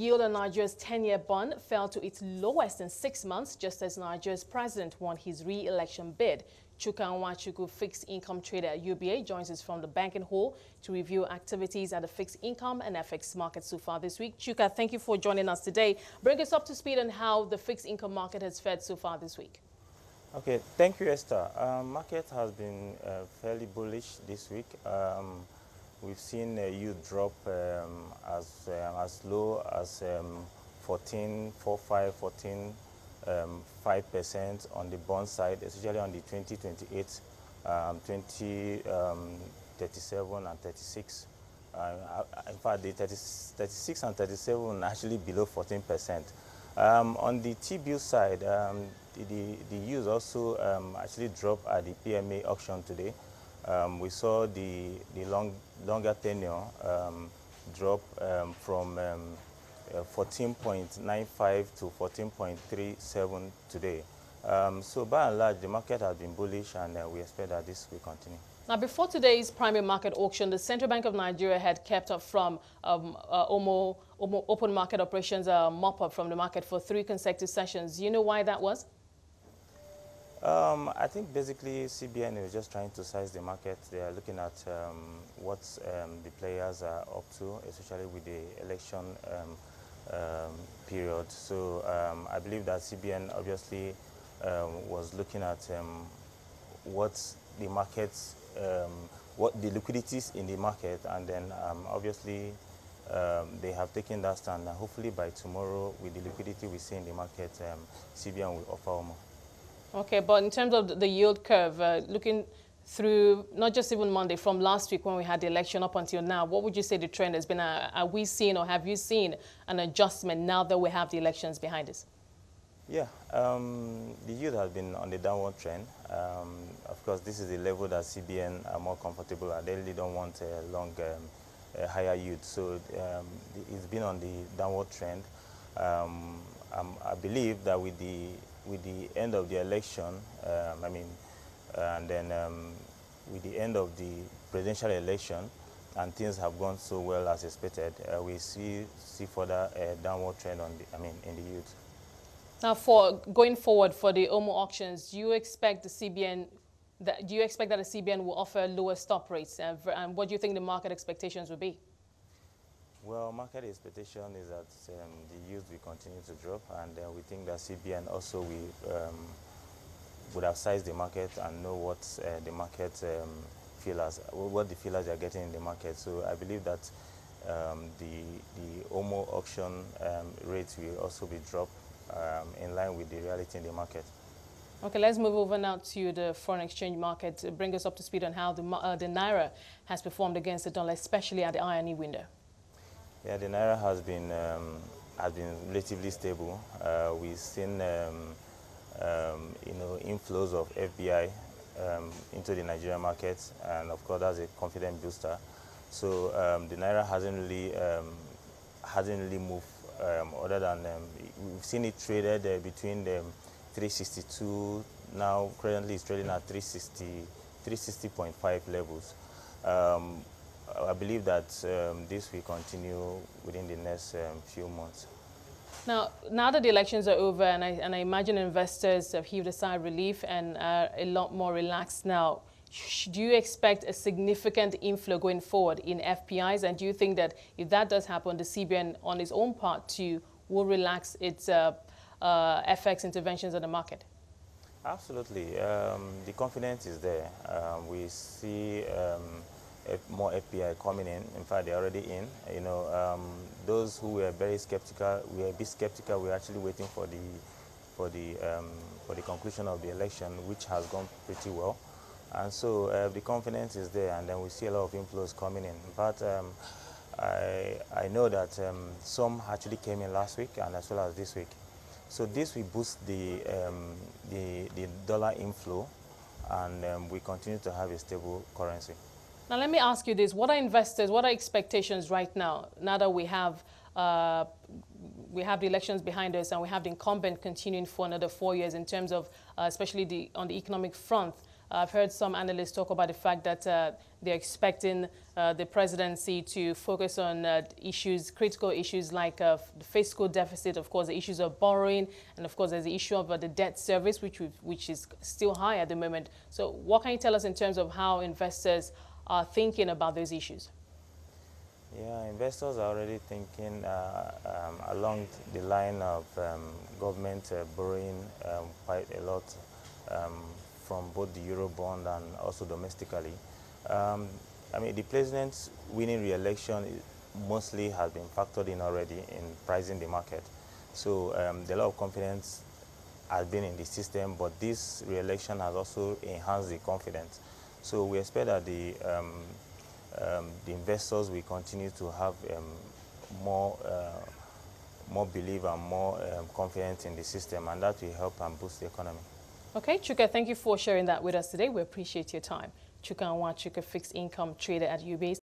Yield on Nigeria's 10-year bond fell to its lowest in 6 months, just as Nigeria's president won his re-election bid. Chuka Nwachukwu, fixed income trader at UBA, joins us from the banking hall to review activities at the fixed income and FX market so far this week. Chuka, thank you for joining us today. Bring us up to speed on how the fixed income market has fared so far this week. Okay, thank you, Esther. Market has been fairly bullish this week. We've seen yield drop as low as 14.45, 5% on the bond side, especially on the 2028, 2037 and 36. In fact, the 36 and 37 are actually below 14%. On the T-bill side, the yields also actually dropped at the PMA auction today. We saw the longer tenure drop from 14.95 to 14.37 today. So by and large, the market has been bullish, and we expect that this will continue. Now, before today's primary market auction, the Central Bank of Nigeria had kept up from open market operations mop-up from the market for 3 consecutive sessions. Do you know why that was? I think basically CBN is just trying to size the market. They are looking at what the players are up to, especially with the election period. So I believe that CBN obviously was looking at what the markets, what the liquidities in the market, and then obviously they have taken that stand. And hopefully by tomorrow, with the liquidity we see in the market, CBN will offer more. Okay, but in terms of the yield curve, looking through not just even Monday, from last week when we had the election up until now, what would you say the trend has been? Are we seeing, or have you seen an adjustment now that we have the elections behind us? Yeah, the yield has been on the downward trend. Of course, this is the level that CBN are more comfortable at. They really don't want a long, higher yield. So it's been on the downward trend. I believe that with the end of the election, and then with the end of the presidential election, and things have gone so well as expected, we see further downward trend on the, in the yield. Now, for going forward for the OMO auctions, do you expect the CBN that the CBN will offer lower stop rates, and what do you think the market expectations will be? Well, market expectation is that the yields will continue to drop, and we think that CBN also would have sized the market and know what the market what the feelers are getting in the market. So I believe that the OMO auction rates will also be dropped in line with the reality in the market. Okay, let's move over now to the foreign exchange market. Bring us up to speed on how the Naira has performed against the dollar, especially at the INE window. Yeah, the Naira has been relatively stable. We've seen inflows of FBI into the Nigerian market, and of course that's a confident booster. So the Naira hasn't really moved, other than we've seen it traded between the 362. Now currently it's trading at 360.5 levels. I believe that this will continue within the next few months. Now that the elections are over, and I imagine investors have heaved a sigh of relief and are a lot more relaxed now, do you expect a significant inflow going forward in FPIs? And do you think that if that does happen, the CBN on its own part too will relax its FX interventions on the market? Absolutely. The confidence is there. We see more FPI coming in. In fact, they're already in. Those who were very skeptical, we were a bit skeptical. We're actually waiting for the conclusion of the election, which has gone pretty well. And so the confidence is there, and then we see a lot of inflows coming in. But I know that some actually came in last week and as well as this week. So this will boost the dollar inflow, and we continue to have a stable currency. Now, let me ask you this. What are expectations right now that we have the elections behind us and we have the incumbent continuing for another 4 years in terms of, especially on the economic front? I've heard some analysts talk about the fact that they're expecting the presidency to focus on critical issues like the fiscal deficit, of course, the issues of borrowing, and of course, there's the issue of the debt service, which is still high at the moment. So what can you tell us in terms of how investors are thinking about those issues? Yeah, investors are already thinking along the line of government borrowing quite a lot from both the Eurobond and also domestically. I mean, the president's winning re-election mostly has been factored in already in pricing the market. So a lot of confidence has been in the system, but this re-election has also enhanced the confidence. So we expect that the investors will continue to have more belief and more confidence in the system, and that will help and boost the economy. Okay, Chuka, thank you for sharing that with us today. We appreciate your time. Chuka Nwachukwu, fixed income trader at UBS.